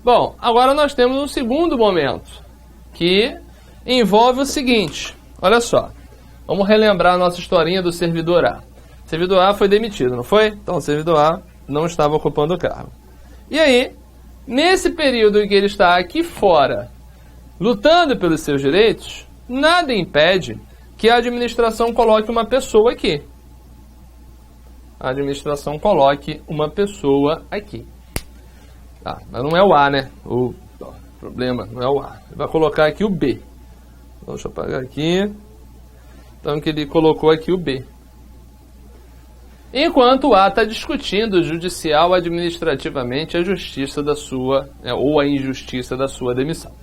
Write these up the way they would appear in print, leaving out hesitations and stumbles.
Bom, agora nós temos um segundo momento, que envolve o seguinte, olha só, vamos relembrar a nossa historinha do servidor A. O servidor A foi demitido, não foi? Então o servidor A não estava ocupando o cargo. E aí, nesse período em que ele está aqui fora, lutando pelos seus direitos, nada impede que a administração coloque uma pessoa aqui. A administração coloque uma pessoa aqui. Tá, mas não é o A, né? O problema não é o A. Ele vai colocar aqui o B. Deixa eu apagar aqui. Então, que ele colocou aqui o B. Enquanto o A está discutindo judicial administrativamente a justiça da sua, ou a injustiça da sua demissão.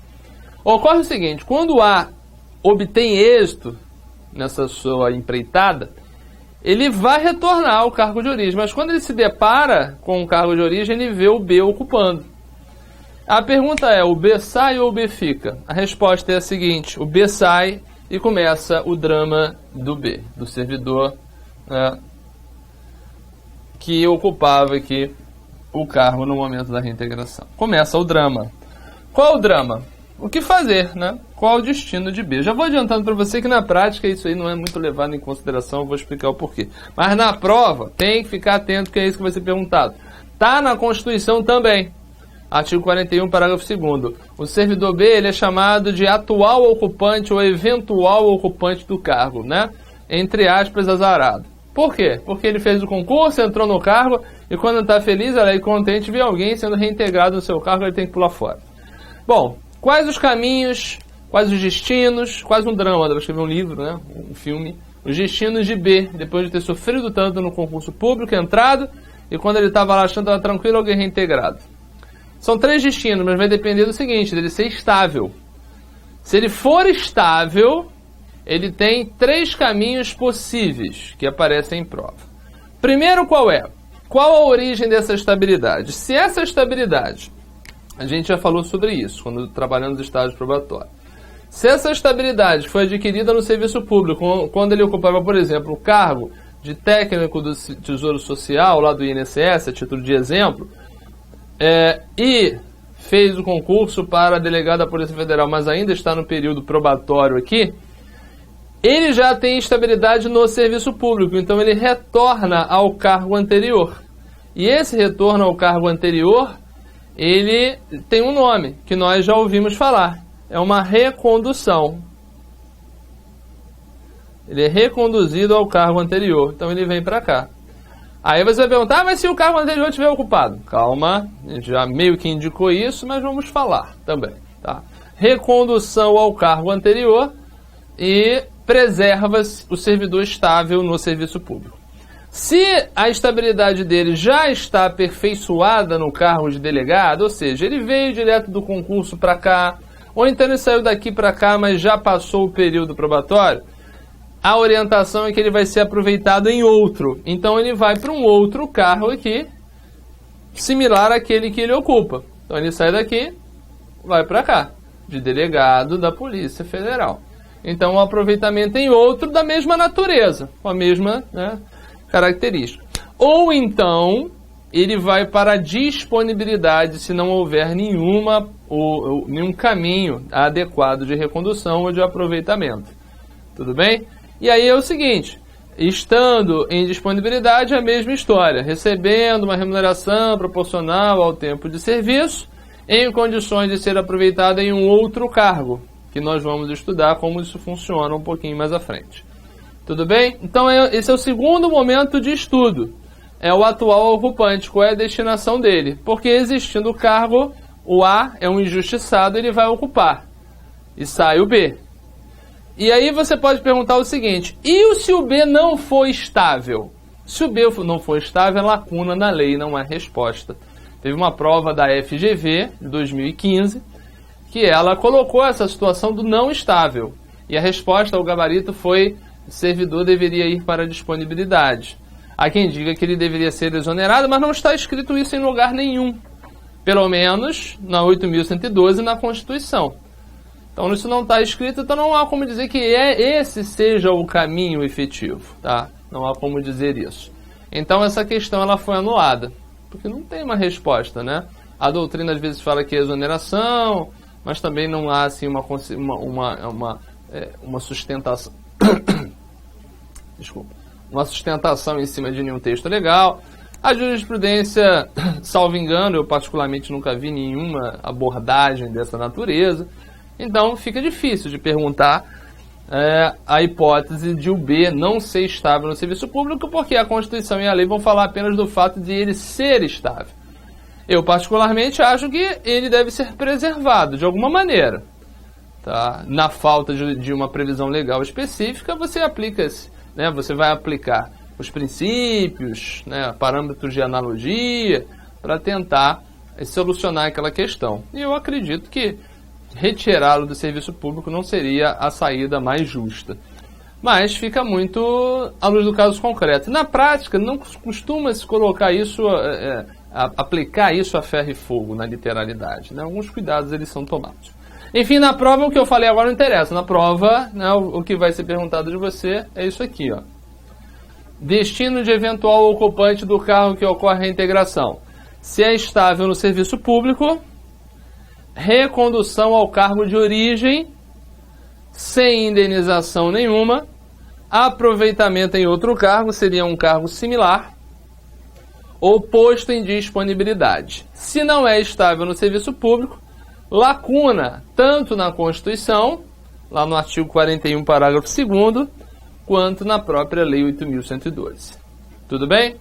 Ocorre o seguinte, quando o A obtém êxito nessa sua empreitada, ele vai retornar ao cargo de origem, mas quando ele se depara com o cargo de origem, ele vê o B ocupando. A pergunta é, o B sai ou o B fica? A resposta é a seguinte, o B sai e começa o drama do B, do servidor, né, que ocupava aqui o cargo no momento da reintegração. Começa o drama. Qual o drama? O que fazer, né? Qual o destino de B? Já vou adiantando para você que na prática isso aí não é muito levado em consideração, eu vou explicar o porquê. Mas na prova tem que ficar atento que é isso que vai ser perguntado. Está na Constituição também. Artigo 41, parágrafo 2º. O servidor B ele é chamado de atual ocupante ou eventual ocupante do cargo, né? Entre aspas, azarado. Por quê? Porque ele fez o concurso, entrou no cargo e quando está feliz, alegre e contente, vê alguém sendo reintegrado no seu cargo, ele tem que pular fora. Bom, quais os caminhos, quais os destinos, quase um drama, eu escrevi um livro, né? Um filme. Os destinos de B, depois de ter sofrido tanto no concurso público, entrado, e quando ele estava lá achando que estava tranquilo, alguém reintegrado. São 3 destinos, mas vai depender do seguinte, dele ser estável. Se ele for estável, ele tem 3 caminhos possíveis que aparecem em prova. Primeiro, qual é? Qual a origem dessa estabilidade? Se essa estabilidade, a gente já falou sobre isso, quando trabalhando nos estágios probatórios. Se essa estabilidade foi adquirida no serviço público, quando ele ocupava, por exemplo, o cargo de técnico do Tesouro Social, lá do INSS, a título de exemplo, e fez o concurso para delegado da Polícia Federal, mas ainda está no período probatório aqui, ele já tem estabilidade no serviço público, então ele retorna ao cargo anterior. E esse retorno ao cargo anterior, ele tem um nome, que nós já ouvimos falar. É uma recondução. Ele é reconduzido ao cargo anterior, então ele vem para cá. Aí você vai perguntar, mas se o cargo anterior estiver ocupado? Calma, a gente já meio que indicou isso, mas vamos falar também. Tá? Recondução ao cargo anterior e preserva o servidor estável no serviço público. Se a estabilidade dele já está aperfeiçoada no cargo de delegado, ou seja, ele veio direto do concurso para cá, ou então ele saiu daqui para cá, mas já passou o período probatório, a orientação é que ele vai ser aproveitado em outro. Então ele vai para um outro cargo aqui, similar àquele que ele ocupa. Então ele sai daqui, vai para cá, de delegado da Polícia Federal. Então o aproveitamento em outro da mesma natureza, com a mesma, né, característica. Ou então ele vai para a disponibilidade se não houver nenhum caminho adequado de recondução ou de aproveitamento. Tudo bem? E aí é o seguinte, estando em disponibilidade é a mesma história, recebendo uma remuneração proporcional ao tempo de serviço, em condições de ser aproveitado em um outro cargo, que nós vamos estudar como isso funciona um pouquinho mais à frente. Tudo bem? Então esse é o segundo momento de estudo, é o atual ocupante, qual é a destinação dele, porque existindo o cargo, o A é um injustiçado, ele vai ocupar, e sai o B. E aí você pode perguntar o seguinte, e se o B não for estável? Se o B não for estável, é lacuna na lei, não é resposta. Teve uma prova da FGV, de 2015, que ela colocou essa situação do não estável. E a resposta ao gabarito foi, o servidor deveria ir para a disponibilidade. Há quem diga que ele deveria ser exonerado, mas não está escrito isso em lugar nenhum. Pelo menos na 8.112 na Constituição. Então isso não está escrito, então não há como dizer que esse seja o caminho efetivo, tá? Não há como dizer isso. Então essa questão ela foi anulada, porque não tem uma resposta, né? A doutrina às vezes fala que é exoneração, mas também não há assim uma sustentação. Desculpa. Uma sustentação em cima de nenhum texto legal. A jurisprudência, salvo engano, eu particularmente nunca vi nenhuma abordagem dessa natureza. Então fica difícil de perguntar a hipótese de o B não ser estável no serviço público, porque a Constituição e a lei vão falar apenas do fato de ele ser estável. Eu particularmente acho que ele deve ser preservado de alguma maneira. Tá? Na falta de uma previsão legal específica, você aplica, né, você vai aplicar os princípios, né, parâmetros de analogia, para tentar solucionar aquela questão. E eu acredito que retirá-lo do serviço público não seria a saída mais justa. Mas fica muito à luz do caso concreto. Na prática, não costuma-se colocar isso, aplicar isso a ferro e fogo na literalidade. Né? Alguns cuidados eles são tomados. Enfim, na prova, o que eu falei agora não interessa. Na prova, né, o que vai ser perguntado de você é isso aqui, ó. Destino de eventual ocupante do cargo que ocorre a reintegração. Se é estável no serviço público, recondução ao cargo de origem, sem indenização nenhuma, aproveitamento em outro cargo, seria um cargo similar, ou posto em disponibilidade. Se não é estável no serviço público, lacuna tanto na Constituição, lá no artigo 41, parágrafo 2º, quanto na própria Lei 8.112. Tudo bem?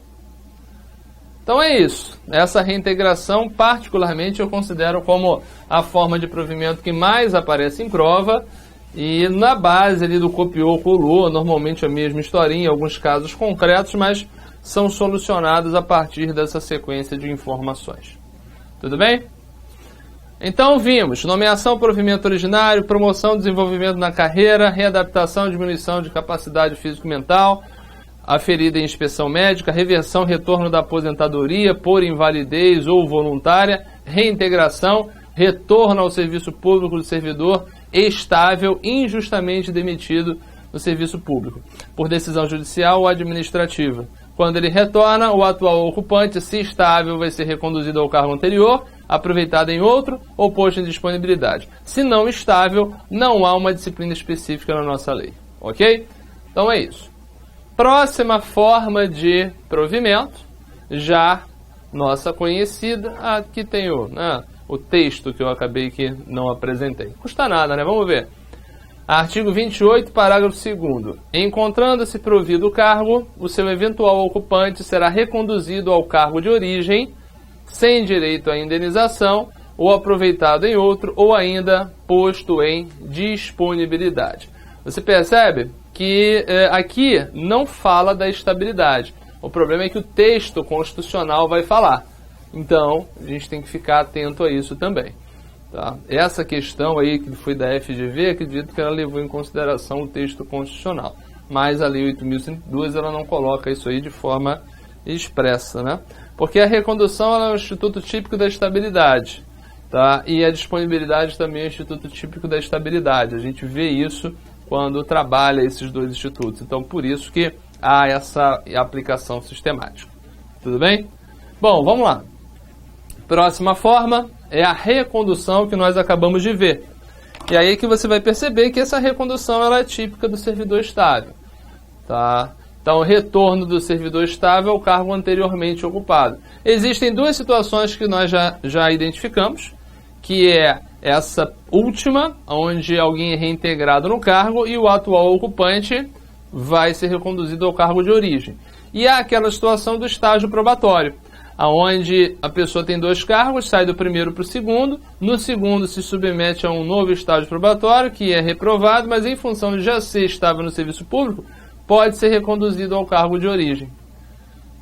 Então é isso. Essa reintegração, particularmente, eu considero como a forma de provimento que mais aparece em prova, e na base ali do copiou, colou, normalmente a mesma historinha, alguns casos concretos, mas são solucionados a partir dessa sequência de informações. Tudo bem? Então vimos nomeação, provimento originário, promoção, desenvolvimento na carreira, readaptação, diminuição de capacidade físico-mental, aferida em inspeção médica, reversão, retorno da aposentadoria por invalidez ou voluntária, reintegração, retorno ao serviço público do servidor estável, injustamente demitido do serviço público, por decisão judicial ou administrativa. Quando ele retorna, o atual ocupante, se estável, vai ser reconduzido ao cargo anterior, aproveitado em outro ou posto em disponibilidade. Se não estável, não há uma disciplina específica na nossa lei. Ok? Então é isso. Próxima forma de provimento, já nossa conhecida, aqui tem o texto que eu acabei que não apresentei. Custa nada, né? Vamos ver. Artigo 28, parágrafo 2º. Encontrando-se provido o cargo, o seu eventual ocupante será reconduzido ao cargo de origem, sem direito à indenização, ou aproveitado em outro, ou ainda posto em disponibilidade. Você percebe que aqui não fala da estabilidade. O problema é que o texto constitucional vai falar. Então, a gente tem que ficar atento a isso também. Tá? Essa questão aí que foi da FGV, acredito que ela levou em consideração o texto constitucional. Mas a Lei 8.102 ela não coloca isso aí de forma expressa, né? Porque a recondução ela é um instituto típico da estabilidade. Tá? E a disponibilidade também é um instituto típico da estabilidade. A gente vê isso quando trabalha esses dois institutos. Então, por isso que há essa aplicação sistemática. Tudo bem? Bom, vamos lá. Próxima forma é a recondução que nós acabamos de ver. E aí que você vai perceber que essa recondução ela é típica do servidor estável. Tá? Então, o retorno do servidor estável ao cargo anteriormente ocupado. Existem duas situações que nós já identificamos, que é essa última, onde alguém é reintegrado no cargo e o atual ocupante vai ser reconduzido ao cargo de origem. E há aquela situação do estágio probatório, onde a pessoa tem dois cargos, sai do primeiro para o segundo, no segundo se submete a um novo estágio probatório, que é reprovado, mas em função de já ser estável no serviço público, pode ser reconduzido ao cargo de origem.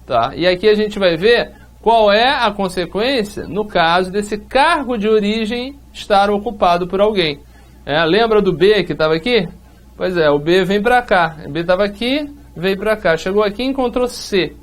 Tá? E aqui a gente vai ver qual é a consequência no caso desse cargo de origem estar ocupado por alguém. Lembra do B que estava aqui? Pois é, o B vem para cá. O B estava aqui, veio para cá. Chegou aqui e encontrou C.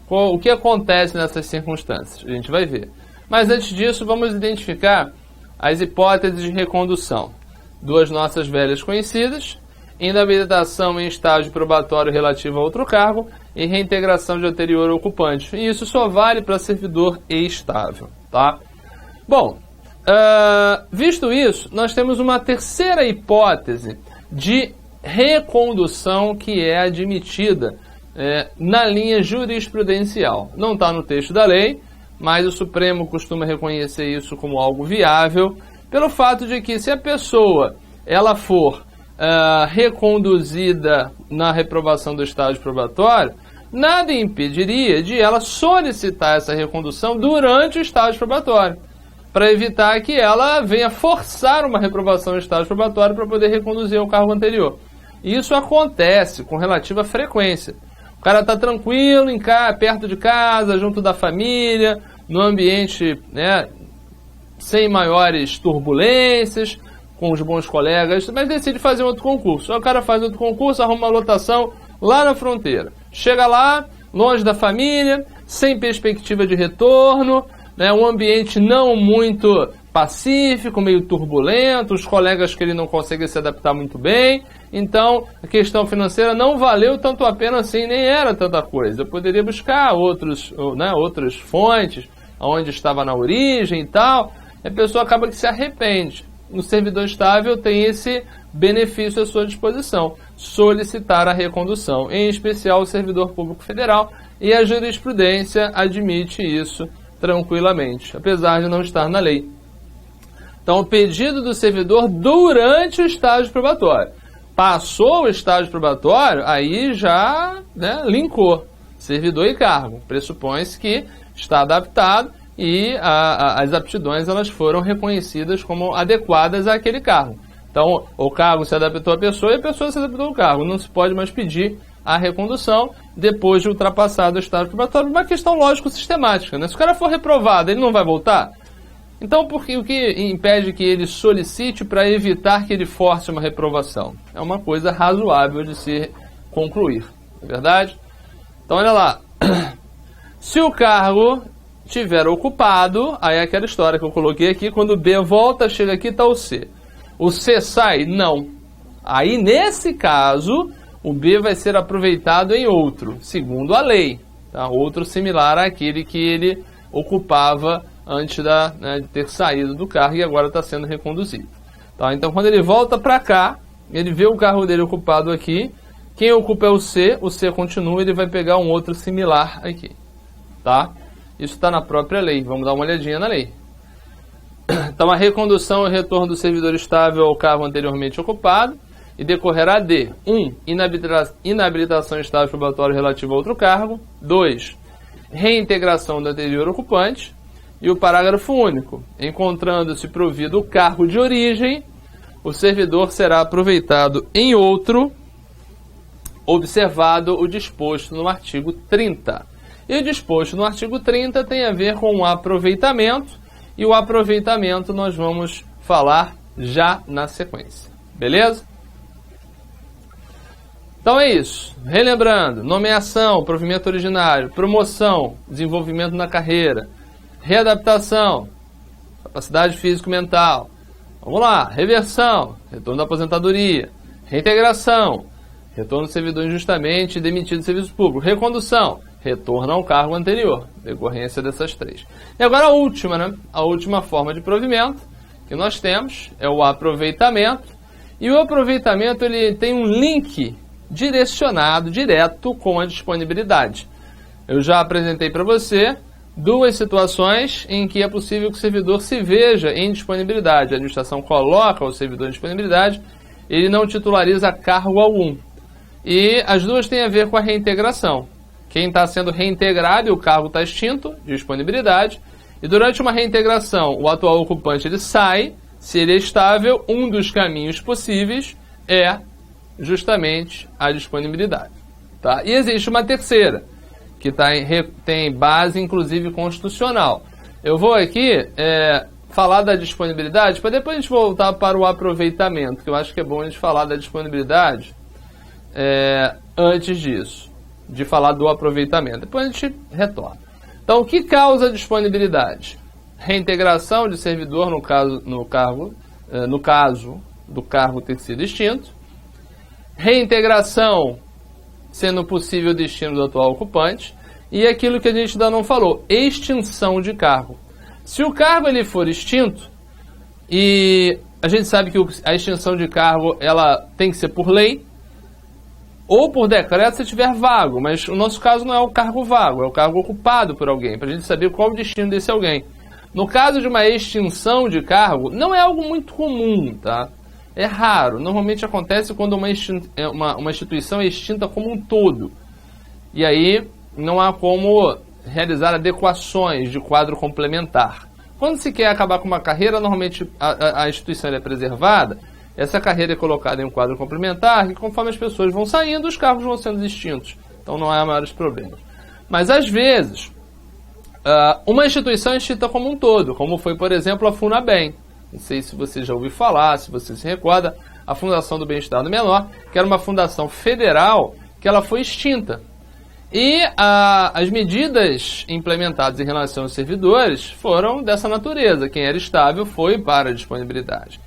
O que acontece nessas circunstâncias? A gente vai ver. Mas antes disso, vamos identificar as hipóteses de recondução. Duas nossas velhas conhecidas: inabilitação em estágio probatório relativo a outro cargo e reintegração de anterior ocupante. E isso só vale para servidor estável. Tá? Bom, visto isso, nós temos uma terceira hipótese de recondução que é admitida na linha jurisprudencial. Não está no texto da lei, mas o Supremo costuma reconhecer isso como algo viável, pelo fato de que se a pessoa ela for reconduzida na reprovação do estágio probatório, nada impediria de ela solicitar essa recondução durante o estágio probatório, para evitar que ela venha forçar uma reprovação do estágio probatório para poder reconduzir ao cargo anterior. E isso acontece com relativa frequência. O cara está tranquilo, perto de casa, junto da família, no ambiente, né, sem maiores turbulências, com os bons colegas, mas decide fazer outro concurso. Aí o cara faz outro concurso, arruma uma lotação lá na fronteira. Chega lá, longe da família, sem perspectiva de retorno, né, um ambiente não muito pacífico, meio turbulento, os colegas que ele não consegue se adaptar muito bem. Então, a questão financeira não valeu tanto a pena assim, nem era tanta coisa. Eu poderia buscar outras fontes, onde estava na origem e tal. A pessoa acaba que se arrepende. No servidor estável tem esse benefício à sua disposição, solicitar a recondução, em especial o servidor público federal, e a jurisprudência admite isso tranquilamente, apesar de não estar na lei. Então, o pedido do servidor durante o estágio probatório. Passou o estágio probatório, aí já, né, linkou servidor e cargo. Pressupõe-se que está adaptado e as aptidões elas foram reconhecidas como adequadas àquele cargo. Então, o cargo se adaptou à pessoa e a pessoa se adaptou ao cargo. Não se pode mais pedir a recondução depois de ultrapassado o estágio probatório. Uma questão lógico-sistemática, né? Se o cara for reprovado, ele não vai voltar? Então, o que impede que ele solicite para evitar que ele force uma reprovação? É uma coisa razoável de se concluir, não é verdade? Então, olha lá. Se o cargo estiver ocupado, aí é aquela história que eu coloquei aqui, quando o B volta, chega aqui, está o C. O C sai? Não. Aí, nesse caso, o B vai ser aproveitado em outro, segundo a lei. Tá? Outro similar àquele que ele ocupava antes de ter saído do cargo e agora está sendo reconduzido. Tá? Então, quando ele volta para cá, ele vê o cargo dele ocupado aqui, quem ocupa é o C continua, ele vai pegar um outro similar aqui. Tá? Isso está na própria lei, vamos dar uma olhadinha na lei. Então, a recondução e retorno do servidor estável ao cargo anteriormente ocupado e decorrerá de 1. Inabilitação em estágio probatório relativo a outro cargo. 2. Reintegração do anterior ocupante. E o parágrafo único. Encontrando-se provido o cargo de origem, o servidor será aproveitado em outro, observado o disposto no artigo 30. E o disposto no artigo 30 tem a ver com o aproveitamento, e o aproveitamento nós vamos falar já na sequência. Beleza? Então é isso. Relembrando, nomeação, provimento originário, promoção, desenvolvimento na carreira, readaptação, capacidade físico-mental. Vamos lá, reversão, retorno da aposentadoria, reintegração, retorno do servidor injustamente demitido do serviço público, recondução, retorno ao cargo anterior, decorrência dessas três. E agora a última, né? A última forma de provimento que nós temos é o aproveitamento. E o aproveitamento ele tem um link direcionado, direto com a disponibilidade. Eu já apresentei para você duas situações em que é possível que o servidor se veja em disponibilidade. A administração coloca o servidor em disponibilidade, ele não titulariza cargo algum. E as duas têm a ver com a reintegração. Quem está sendo reintegrado e o cargo está extinto, disponibilidade. E durante uma reintegração, o atual ocupante ele sai. Se ele é estável, um dos caminhos possíveis é justamente a disponibilidade. Tá? E existe uma terceira, que tem base, inclusive, constitucional. Eu vou aqui falar da disponibilidade, para depois a gente voltar para o aproveitamento, que eu acho que é bom a gente falar da disponibilidade antes disso, de falar do aproveitamento. Depois a gente retorna. Então, o que causa disponibilidade? Reintegração de servidor no caso do cargo ter sido extinto. Reintegração sendo possível o destino do atual ocupante. E aquilo que a gente ainda não falou, extinção de cargo. Se o cargo ele for extinto, e a gente sabe que a extinção de cargo ela tem que ser por lei, ou por decreto se tiver vago, mas o nosso caso não é o cargo vago, é o cargo ocupado por alguém, para a gente saber qual o destino desse alguém. No caso de uma extinção de cargo, não é algo muito comum, tá? É raro, normalmente acontece quando uma instituição é extinta como um todo. E aí não há como realizar adequações de quadro complementar. Quando se quer acabar com uma carreira, normalmente a instituição é preservada, essa carreira é colocada em um quadro complementar, e conforme as pessoas vão saindo, os cargos vão sendo extintos. Então não há maiores problemas. Mas às vezes, uma instituição é extinta como um todo, como foi, por exemplo, a FUNABEM. Não sei se você já ouviu falar, se você se recorda, a Fundação do Bem-Estar do Menor, que era uma fundação federal, que ela foi extinta. E as medidas implementadas em relação aos servidores foram dessa natureza. Quem era estável foi para a disponibilidade.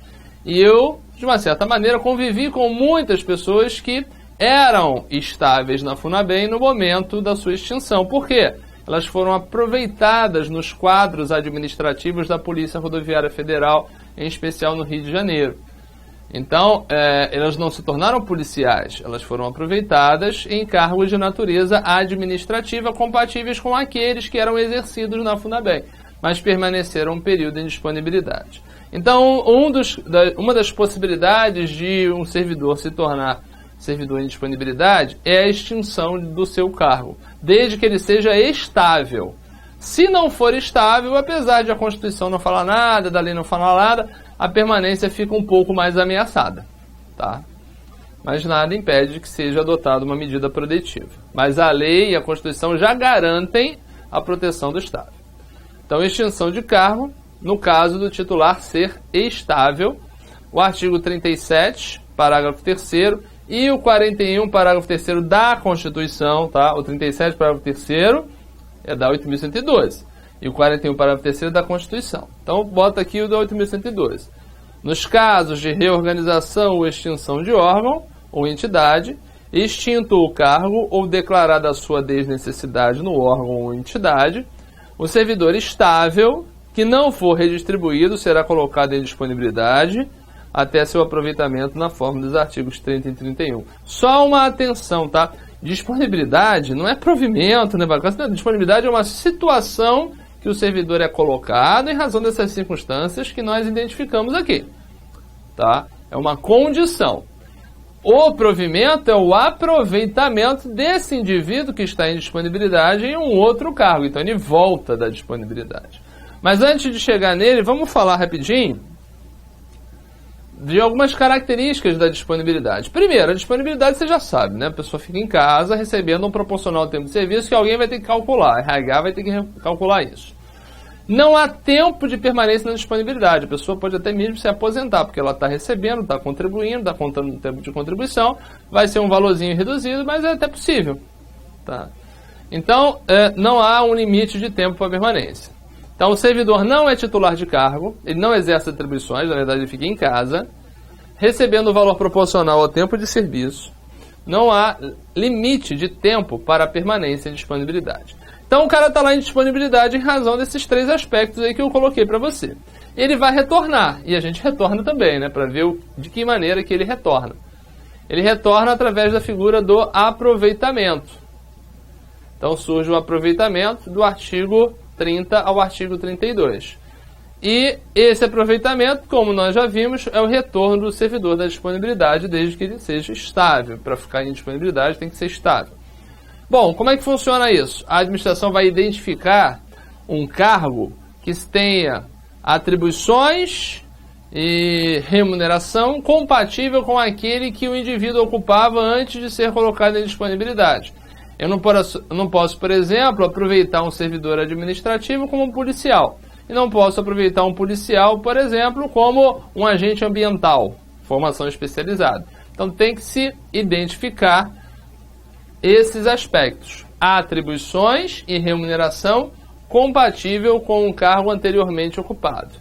E eu, de uma certa maneira, convivi com muitas pessoas que eram estáveis na FUNABEM no momento da sua extinção. Por quê? Elas foram aproveitadas nos quadros administrativos da Polícia Rodoviária Federal, em especial no Rio de Janeiro. Então, elas não se tornaram policiais, elas foram aproveitadas em cargos de natureza administrativa compatíveis com aqueles que eram exercidos na FUNABEM, mas permaneceram um período em disponibilidade. Então, uma das possibilidades de um servidor se tornar servidor em disponibilidade é a extinção do seu cargo, desde que ele seja estável. Se não for estável, apesar de a Constituição não falar nada, da lei não falar nada, a permanência fica um pouco mais ameaçada, tá? Mas nada impede que seja adotada uma medida protetiva. Mas a lei e a Constituição já garantem a proteção do estável. Então, extinção de cargo, no caso do titular ser estável, o artigo 37, parágrafo 3º, e o 41, parágrafo 3º da Constituição, tá? O 37, parágrafo 3º é da 8.112. E o 41, parágrafo 3º da Constituição. Então, bota aqui o da 8.112. Nos casos de reorganização ou extinção de órgão ou entidade, extinto o cargo ou declarada a sua desnecessidade no órgão ou entidade, o servidor estável, que não for redistribuído, será colocado em disponibilidade até seu aproveitamento na forma dos artigos 30 e 31. Só uma atenção, tá? Disponibilidade não é provimento, né? Disponibilidade é uma situação que o servidor é colocado em razão dessas circunstâncias que nós identificamos aqui, tá? É uma condição. O provimento é o aproveitamento desse indivíduo que está em disponibilidade em um outro cargo. Então ele volta da disponibilidade. Mas antes de chegar nele, vamos falar rapidinho de algumas características da disponibilidade. Primeiro, a disponibilidade você já sabe, né? A pessoa fica em casa recebendo um proporcional tempo de serviço que alguém vai ter que calcular. A RH vai ter que calcular isso. Não há tempo de permanência na disponibilidade. A pessoa pode até mesmo se aposentar, porque ela está recebendo, está contribuindo, está contando o tempo de contribuição. Vai ser um valorzinho reduzido, mas é até possível, tá? Então, não há um limite de tempo para permanência. Então, o servidor não é titular de cargo, ele não exerce atribuições, na verdade ele fica em casa, recebendo o valor proporcional ao tempo de serviço. Não há limite de tempo para permanência em disponibilidade. Então, o cara está lá em disponibilidade em razão desses três aspectos aí que eu coloquei para você. Ele vai retornar, e a gente retorna também, né, para ver de que maneira que ele retorna. Ele retorna através da figura do aproveitamento. Então, surge o aproveitamento do artigo 30 ao artigo 32. E esse aproveitamento, como nós já vimos, é o retorno do servidor da disponibilidade, desde que ele seja estável. Para ficar em disponibilidade tem que ser estável. Bom, como é que funciona isso? A administração vai identificar um cargo que tenha atribuições e remuneração compatível com aquele que o indivíduo ocupava antes de ser colocado em disponibilidade. Eu não posso, por exemplo, aproveitar um servidor administrativo como um policial. E não posso aproveitar um policial, por exemplo, como um agente ambiental, formação especializada. Então tem que se identificar esses aspectos. Atribuições e remuneração compatível com o cargo anteriormente ocupado,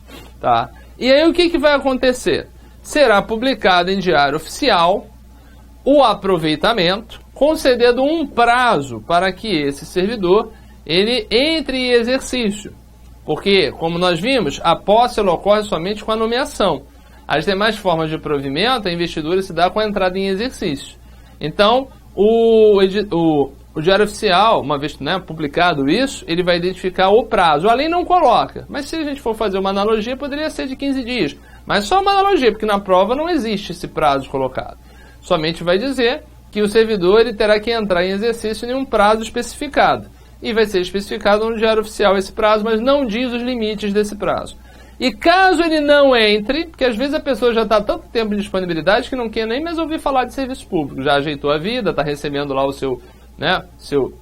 tá? E aí o que vai acontecer? Será publicado em diário oficial o aproveitamento, concedendo um prazo para que esse servidor ele entre em exercício. Porque, como nós vimos, a posse ela ocorre somente com a nomeação. As demais formas de provimento, a investidura se dá com a entrada em exercício. Então, o Diário Oficial, uma vez, né, publicado isso, ele vai identificar o prazo. A lei não coloca, mas se a gente for fazer uma analogia, poderia ser de 15 dias. Mas só uma analogia, porque na prova não existe esse prazo colocado. Somente vai dizer que o servidor ele terá que entrar em exercício em um prazo especificado. E vai ser especificado no Diário Oficial esse prazo, mas não diz os limites desse prazo. E caso ele não entre, porque às vezes a pessoa já está tanto tempo de disponibilidade que não quer nem mais ouvir falar de serviço público. Já ajeitou a vida, está recebendo lá o seu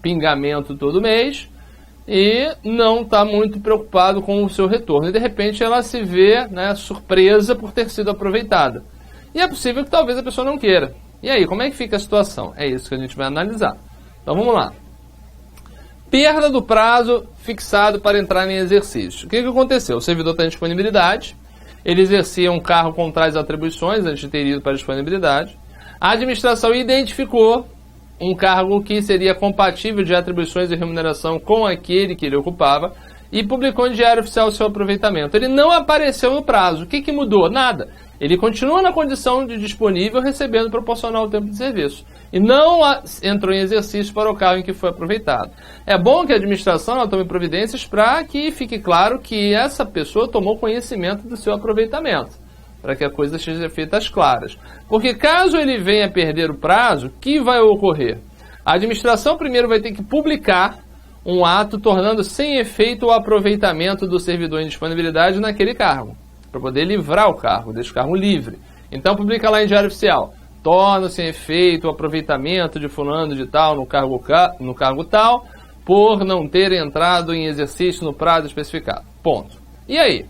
pingamento todo mês e não está muito preocupado com o seu retorno. E de repente ela se vê, né, surpresa por ter sido aproveitada. E é possível que talvez a pessoa não queira. E aí, como é que fica a situação? É isso que a gente vai analisar. Então vamos lá. Perda do prazo fixado para entrar em exercício. O que aconteceu? O servidor está em disponibilidade, ele exercia um cargo com tais atribuições antes de ter ido para a disponibilidade. A administração identificou um cargo que seria compatível de atribuições e remuneração com aquele que ele ocupava e publicou em Diário Oficial o seu aproveitamento. Ele não apareceu no prazo. O que mudou? Nada. Ele continua na condição de disponível, recebendo proporcional ao tempo de serviço. E não entrou em exercício para o cargo em que foi aproveitado. É bom que a administração tome providências para que fique claro que essa pessoa tomou conhecimento do seu aproveitamento, para que a coisa seja feita às claras. Porque caso ele venha perder o prazo, o que vai ocorrer? A administração primeiro vai ter que publicar um ato tornando sem efeito o aproveitamento do servidor em disponibilidade naquele cargo, para poder livrar o cargo, deixar o cargo livre. Então publica lá em Diário Oficial, torna sem efeito o aproveitamento de fulano de tal no cargo tal, por não ter entrado em exercício no prazo especificado. Ponto. E aí?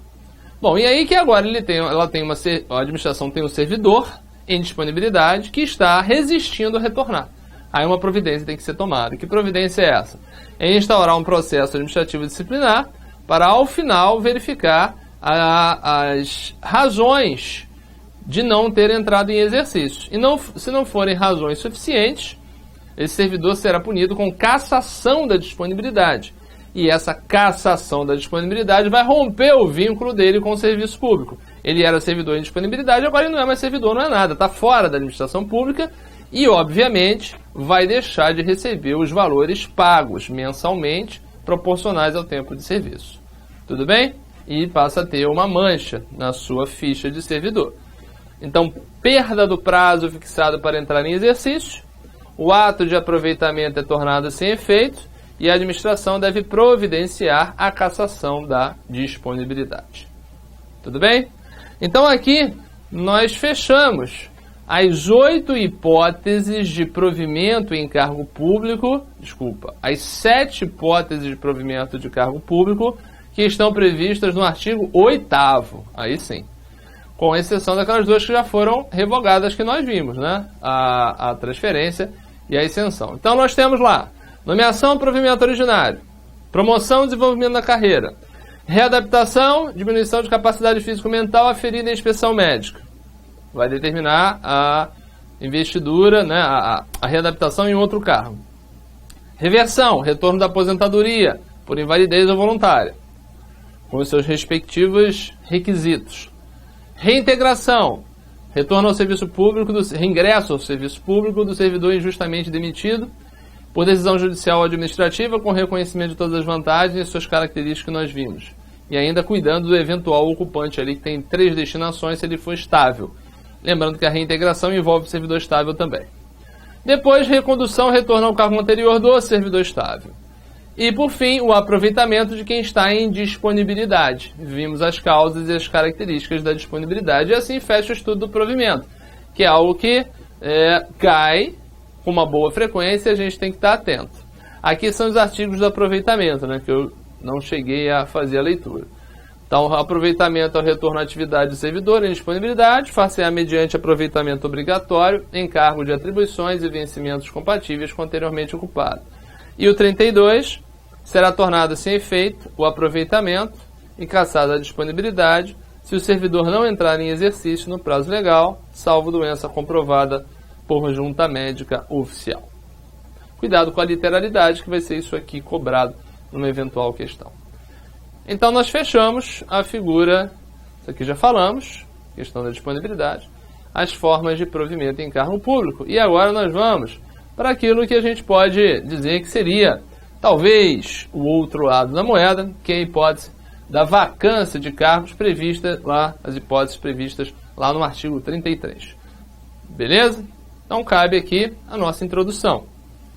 Bom, e aí que agora a administração tem um servidor em disponibilidade que está resistindo a retornar. Aí uma providência tem que ser tomada. Que providência é essa? É instaurar um processo administrativo disciplinar para, ao final, verificar as razões de não ter entrado em exercício. E se não forem razões suficientes, esse servidor será punido com cassação da disponibilidade. E essa cassação da disponibilidade vai romper o vínculo dele com o serviço público. Ele era servidor em disponibilidade, agora ele não é mais servidor, não é nada. Está fora da administração pública e, obviamente, vai deixar de receber os valores pagos mensalmente proporcionais ao tempo de serviço. Tudo bem? E passa a ter uma mancha na sua ficha de servidor. Então, perda do prazo fixado para entrar em exercício, o ato de aproveitamento é tornado sem efeito e a administração deve providenciar a cassação da disponibilidade. Tudo bem? Então aqui nós fechamos as 8 hipóteses de provimento em cargo público, as 7 hipóteses de provimento de cargo público que estão previstas no artigo 8º, aí sim. Com exceção daquelas duas que já foram revogadas que nós vimos, né? A transferência e a isenção. Então nós temos lá nomeação, provimento originário, promoção e desenvolvimento da carreira, readaptação, diminuição de capacidade físico-mental aferida em inspeção médica. Vai determinar a investidura, né, a readaptação em outro cargo. Reversão, retorno da aposentadoria por invalidez ou voluntária, com os seus respectivos requisitos. Reintegração, retorno ao serviço público, reingresso ao serviço público do servidor injustamente demitido por decisão judicial ou administrativa, com reconhecimento de todas as vantagens e suas características que nós vimos. E ainda cuidando do eventual ocupante ali, que tem 3 destinações se ele for estável. Lembrando que a reintegração envolve o servidor estável também. Depois, recondução, retorno ao cargo anterior do servidor estável. E, por fim, o aproveitamento de quem está em disponibilidade. Vimos as causas e as características da disponibilidade. E assim fecha o estudo do provimento, que é algo que cai com uma boa frequência e a gente tem que estar atento. Aqui são os artigos do aproveitamento, né, que eu não cheguei a fazer a leitura. Então, aproveitamento ao retorno à atividade do servidor em disponibilidade, far-se-á mediante aproveitamento obrigatório, encargo de atribuições e vencimentos compatíveis com o anteriormente ocupado. E o 32, será tornado sem efeito o aproveitamento e cassada a disponibilidade se o servidor não entrar em exercício no prazo legal, salvo doença comprovada por junta médica oficial. Cuidado com a literalidade, que vai ser isso aqui cobrado numa eventual questão. Então nós fechamos a figura, isso aqui já falamos, questão da disponibilidade, as formas de provimento em cargo público. E agora nós vamos para aquilo que a gente pode dizer que seria, talvez, o outro lado da moeda, que é a hipótese da vacância de cargos prevista lá, as hipóteses previstas lá no artigo 33. Beleza? Então cabe aqui a nossa introdução.